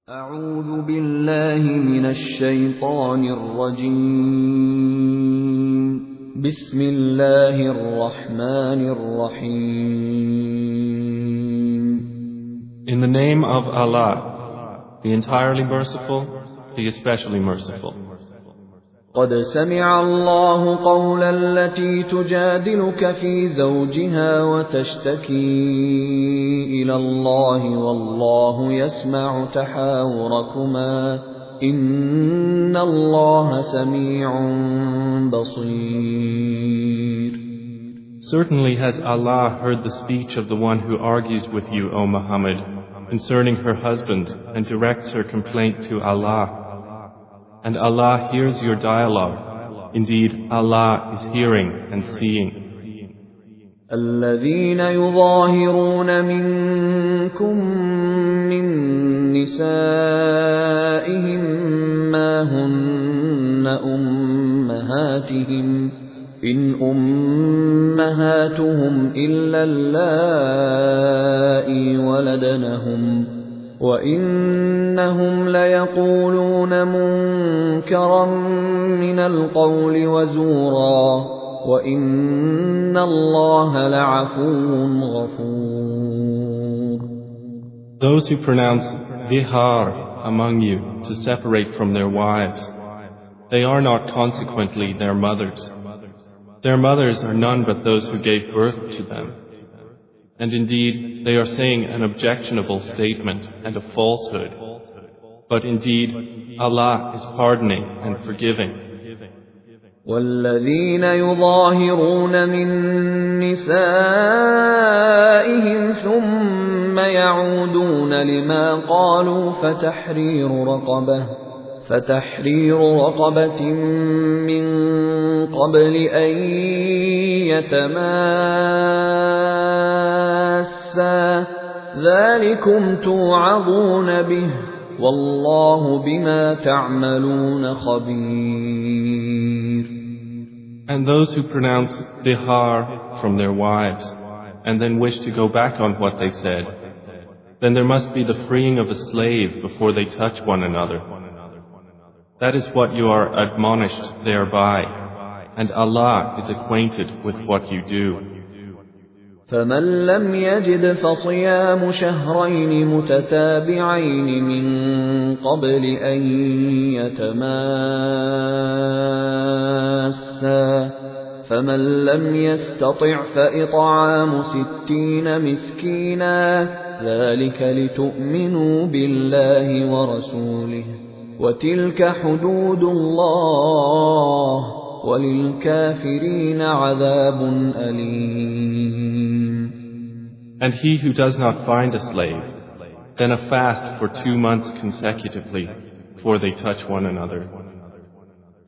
أعوذ بالله من الشيطان الرجيم بسم الله الرحمن الرحيم In the name of Allah, the entirely merciful, the especially merciful. قد سمع الله قول التي تجادلك في زوجها وتشتكي إلى الله والله يسمع تحاوركما إن الله سميع بصير. Certainly has Allah heard the speech of the one who argues with you, O Muhammad, concerning her husband and directs her complaint to Allah. And Allah hears your dialogue. Indeed, Allah is hearing and seeing. الذين يظاهرون منكم من نسائهم ما هن أمهاتهم إن أمهاتهم إلا اللائي ولدنهم وإنهم ليقولون منكرا من القول وزورا وإن الله لعفو غفور. Those who pronounce dihar among you to separate from their wives, they are not consequently their mothers. Their mothers are none but those who gave birth to them. And indeed, they are saying an objectionable statement and a falsehood. But indeed, Allah is pardoning and forgiving. والذين يظاهرون من نسائهم ثم يعودون لما قالوا فتحرير رقبة من قبل أن يتماسا ذلكم توعظون به والله بما تعملون خبير. And those who pronounce dihar from their wives and then wish to go back on what they said, then there must be the freeing of a slave before they touch one another. That is what you are admonished thereby, and Allah is acquainted with what you do. فمن لم يجد فصيام شهرين متتابعين من قبل أن يتماسا فمن لم يستطع فإطعام 60 مسكينا ذلك لتؤمنوا بالله ورسوله وتلك حدود الله وللكافرين عذاب أليم. And he who does not find a slave, then a fast for 2 months consecutively before they touch one another.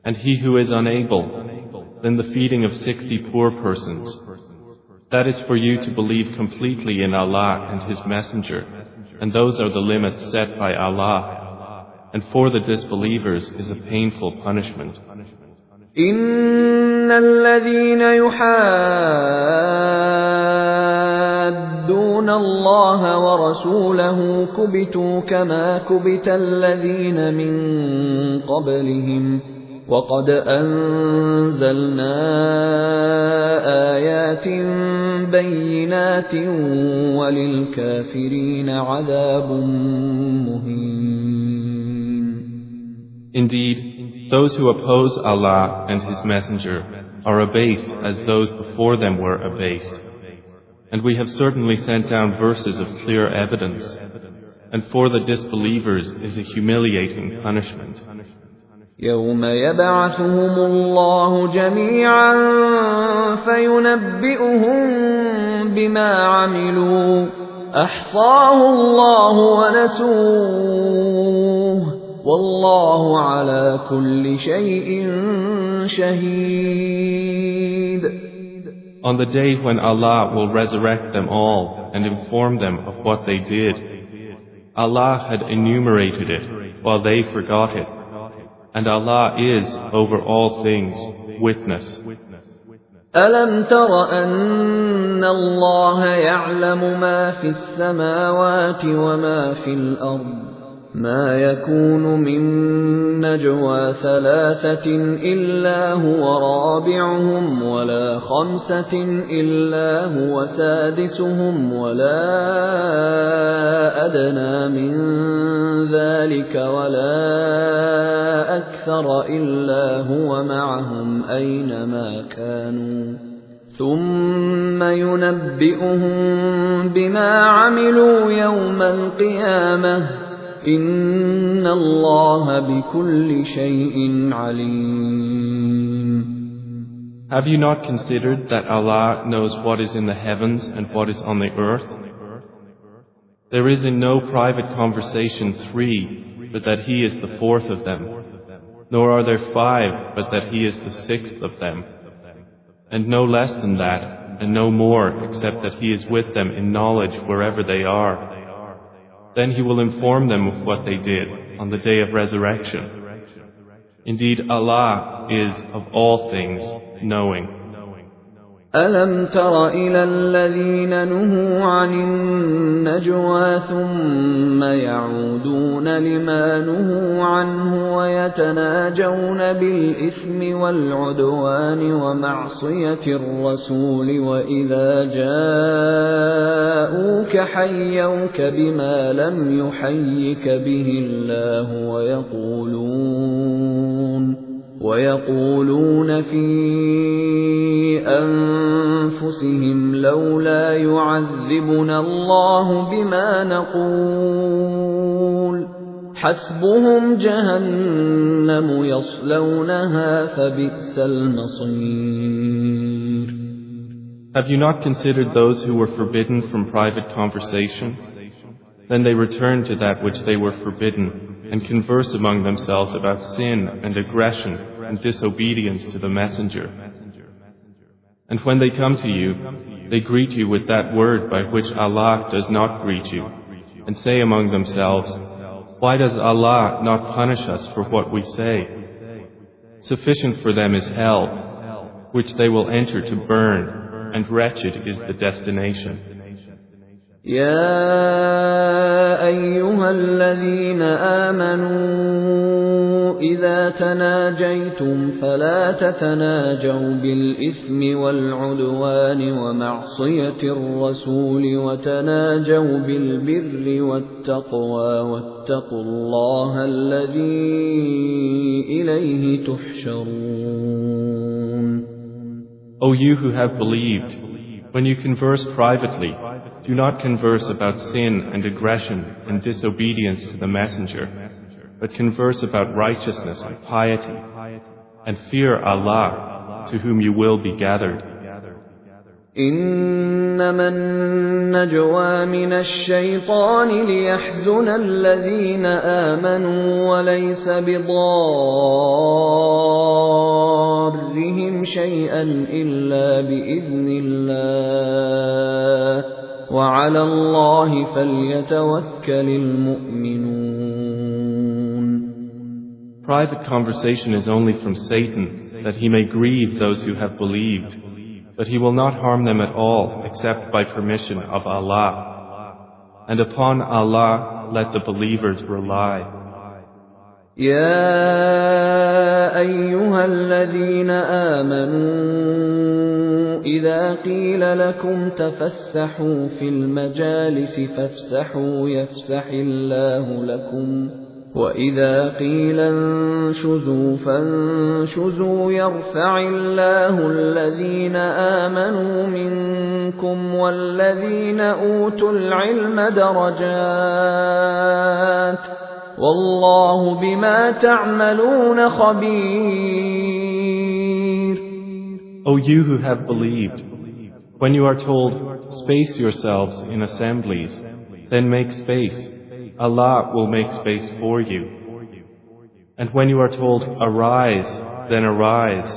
And he who is unable, then the feeding of 60 poor persons. That is for you to believe completely in Allah and His Messenger, and those are the limits set by Allah. And for the disbelievers is a painful punishment. إن الذين يحادون الله ورسوله كبتوا كما كبت الذين من قبلهم وقد أنزلنا آيات بينات وللكافرين عذاب مهين. Indeed, those who oppose Allah and His Messenger are abased as those before them were abased. And we have certainly sent down verses of clear evidence, and for the disbelievers is a humiliating punishment. يوم يبعثهم الله جميعا فينبئهم بما عملوا أحصاه الله ونسوه والله على كل شيء شهيد. On the day when Allah will resurrect them all and inform them of what they did, Allah had enumerated it while they forgot it, and Allah is over all things witness. ألم تر أن الله يعلم ما في السماوات وما في الأرض ما يكون من نجوى ثلاثة إلا هو رابعهم ولا خمسة إلا هو سادسهم ولا أدنى من ذلك ولا أكثر إلا هو معهم أينما كانوا ثم ينبئهم بما عملوا يوم القيامة إن الله بكل شيء عليم. Have you not considered that Allah knows what is in the heavens and what is on the earth? There is in no private conversation 3, but that He is the 4th of them, nor are there 5, but that He is the 6th of them, and no less than that, and no more, except that He is with them in knowledge wherever they are. Then He will inform them of what they did on the day of resurrection. Indeed, Allah is of all things knowing. ألم تر إلى الذين نهوا عن النجوى ثم يعودون لما نهوا عنه ويتناجون بالإثم والعدوان ومعصية الرسول وإذا جاءوك حيوك بما لم يحيك به الله ويقولون في أنفسهم لولا يعذبنا الله بما نقول حسبهم جهنم يصلونها فبئس المصير. Have you not considered those who were forbidden from private conversation? Then they return to that which they were forbidden and converse among themselves about sin and aggression and disobedience to the Messenger. And when they come to you, they greet you with that word by which Allah does not greet you, and say among themselves, why does Allah not punish us for what we say? Sufficient for them is hell, which they will enter to burn, and wretched is the destination. يا أيها الذين آمنوا إذا تناجيتم فلا تتناجوا بالإثم والعدوان ومعصية الرسول وتناجوا بالبر والتقوى واتقوا الله الذي إليه تحشرون. O you who have believed, when you converse privately, do not converse about sin and aggression and disobedience to the Messenger, but converse about righteousness and piety, and fear Allah, to whom you will be gathered. إنما النجوى من الشيطان ليحزن الذين آمنوا وليس بضارهم شيئا إلا بإذن الله وعلى الله فليتوكل المؤمنون. Private conversation is only from Satan, that he may grieve those who have believed, but he will not harm them at all except by permission of Allah. And upon Allah let the believers rely. يا أيها الذين آمنوا إذا قيل لكم تفسحوا في المجالس فافسحوا يفسح الله لكم وإذا قيل انشزوا فانشزوا يرفع الله الذين آمنوا منكم والذين أوتوا العلم درجات والله بما تعملون خبير. O you who have believed, when you are told, space yourselves in assemblies, then make space. Allah will make space for you. And when you are told, arise, then arise.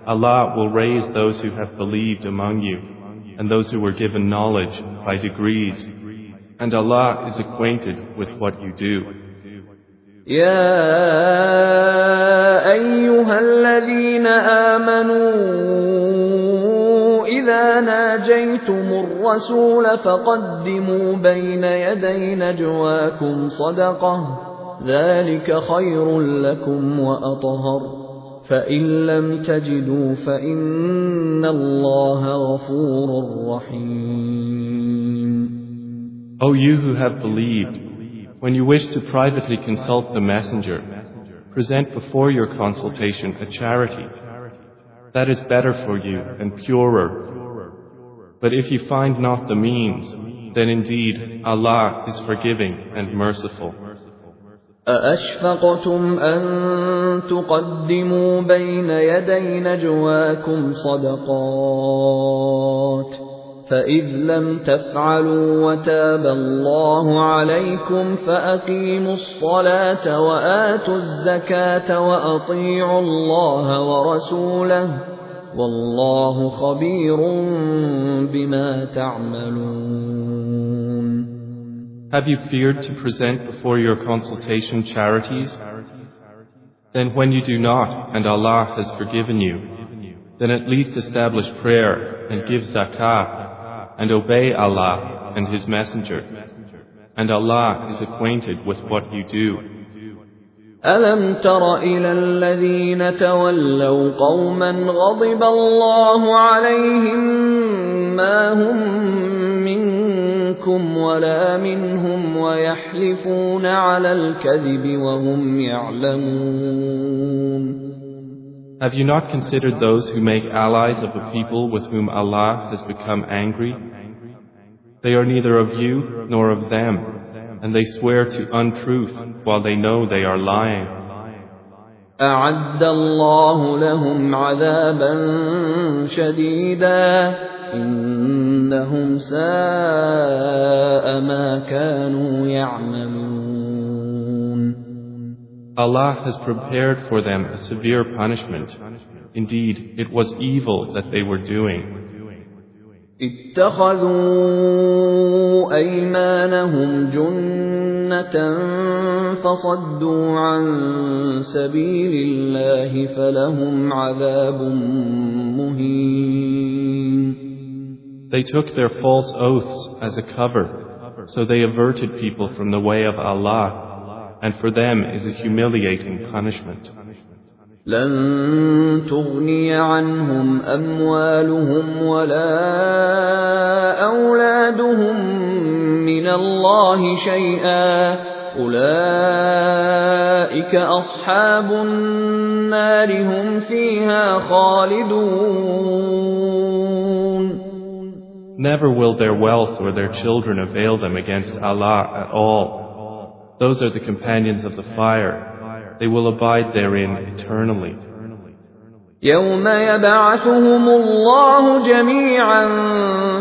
Allah will raise those who have believed among you, and those who were given knowledge by degrees. And Allah is acquainted with what you do. يا أيها الذين آمنوا إذا ناجيتم الرسول فقدموا بين يدي نجواكم صدقة ذلك خير لكم وأطهر فإن لم تجدوا فإن الله غفور رحيم. O you who have believed, when you wish to privately consult the messenger, present before your consultation a charity. That is better for you and purer. But if you find not the means, then indeed Allah is forgiving and merciful. أأشفقتم أن تقدموا بين يدي نجواكم صدقات فإذ لم تفعلوا وتاب الله عليكم فأقيموا الصلاة وآتوا الزكاة وأطيعوا الله ورسوله والله خبير بما تعملون. Have you feared to present before your consultation charities? Then when you do not, and Allah has forgiven you, then at least establish prayer and give zakah, and obey Allah and His Messenger. And Allah is acquainted with what you do. ألم تر إلى الذين تولوا قوما غضب الله عليهم ما هم منكم ولا منهم ويحلفون على الكذب وهم يعلمون. Have you not considered those who make allies of a people with whom Allah has become angry? They are neither of you nor of them, and they swear to untruth while they know they are lying. أعد الله لهم عذابا شديدا إنهم ساء ما كانوا يعملون. Allah has prepared for them a severe punishment. Indeed, it was evil that they were doing. اتخذوا أيمانهم جنة فصدوا عن سبيل الله فلهم عذاب مهين. They took their false oaths as a cover, so they averted people from the way of Allah, and for them is a humiliating punishment. لن تغني عنهم أموالهم ولا أولادهم من الله شيئا أولئك أصحاب النار هم فيها خالدون. Never will their wealth or their children avail them against Allah at all. Those are the companions of the fire. They will abide therein eternally. يوم يبعثهم الله جميعا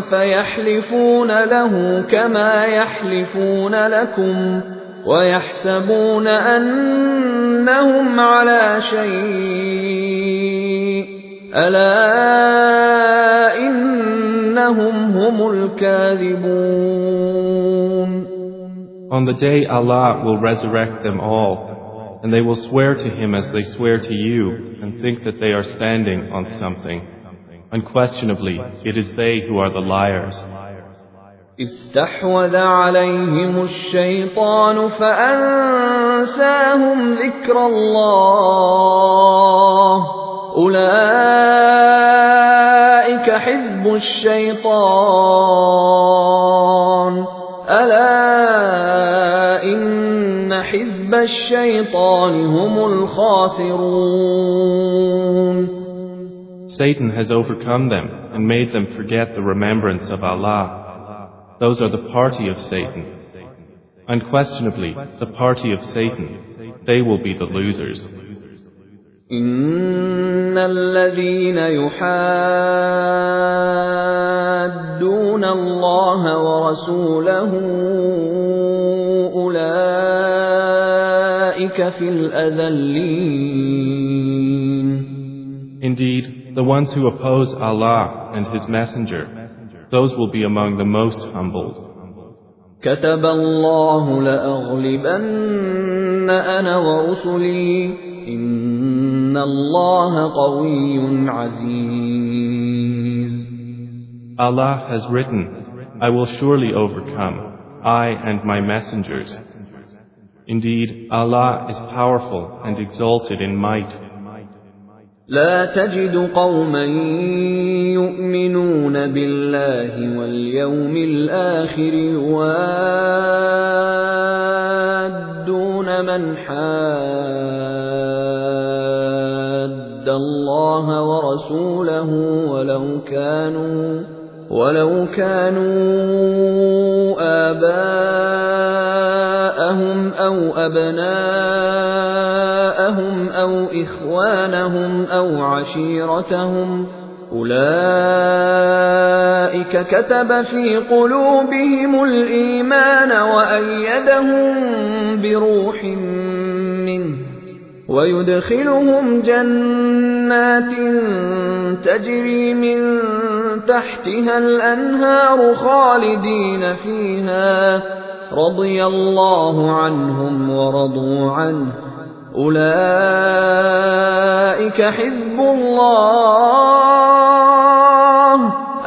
فيحلفون له كما يحلفون لكم ويحسبون أنهم على شيء ألا إنهم هم الكاذبون. On the day Allah will resurrect them all, and they will swear to Him as they swear to you, and think that they are standing on something. Unquestionably, it is they who are the liars. استحوذ عليهم الشيطان فأنساهم ذكر الله أولئك حزب الشيطان ألا إن حزب الشيطان هم الخاسرون. Satan has overcome them and made them forget the remembrance of Allah. Those are the party of Satan. Unquestionably, the party of Satan, they will be the losers. إن الذين يحادون الله ورسوله أولئك في الأذلين. Indeed, the ones who oppose Allah and His Messenger, those will be among the most humbled. كتب الله لأغلبن أنا ورسلي إن الله قوي عزيز. Allah has written, I will surely overcome, I and my messengers. Indeed, Allah is powerful and exalted in might. لا تجد قوما يؤمنون بالله واليوم الآخر يوادون من حاد الله ورسوله ولو كانوا آباءهم أو أبناءهم أو إخوانهم أو عشيرتهم أولئك كتب في قلوبهم الإيمان وأيدهم بروح منه ويدخلهم جنات تجري من تحتها الأنهار خالدين فيها رضي الله عنهم ورضوا عنه أولئك حزب الله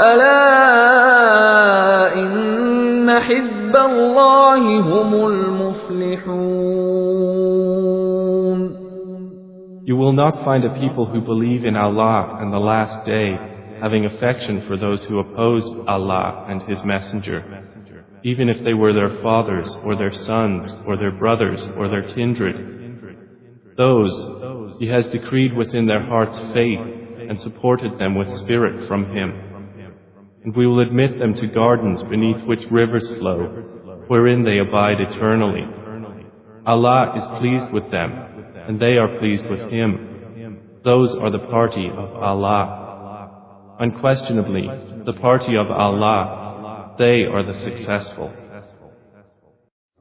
ألا إن حزب الله هم المفلحون. You will not find a people who believe in Allah and the last day having affection for those who oppose Allah and His Messenger, even if they were their fathers or their sons or their brothers or their kindred. Those He has decreed within their hearts faith and supported them with spirit from Him. And we will admit them to gardens beneath which rivers flow, wherein they abide eternally. Allah is pleased with them, and they are pleased with Him. Those are the party of Allah. Unquestionably, the party of Allah, they are the successful.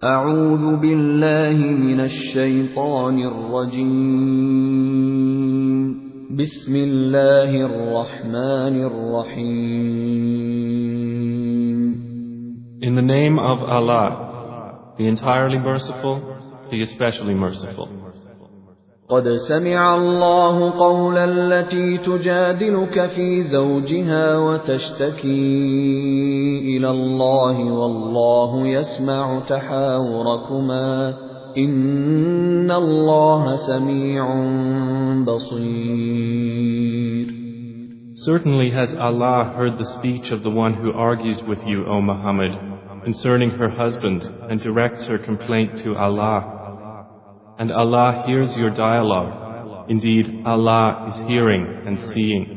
أعوذ بالله من الشيطان الرجيم بسم الله الرحمن الرحيم. In the name of Allah, the entirely merciful, the especially merciful. قد سمع الله قول التي تجادلك في زوجها وتشتكي إلى الله والله يسمع تحاوركما إن الله سميع بصير. Certainly has Allah heard the speech of the one who argues with you, O Muhammad, concerning her husband and directs her complaint to Allah. And Allah hears your dialogue. Indeed, Allah is hearing and seeing.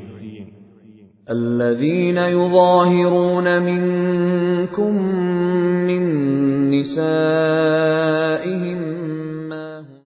الذين يظاهرون منكم من نسائهم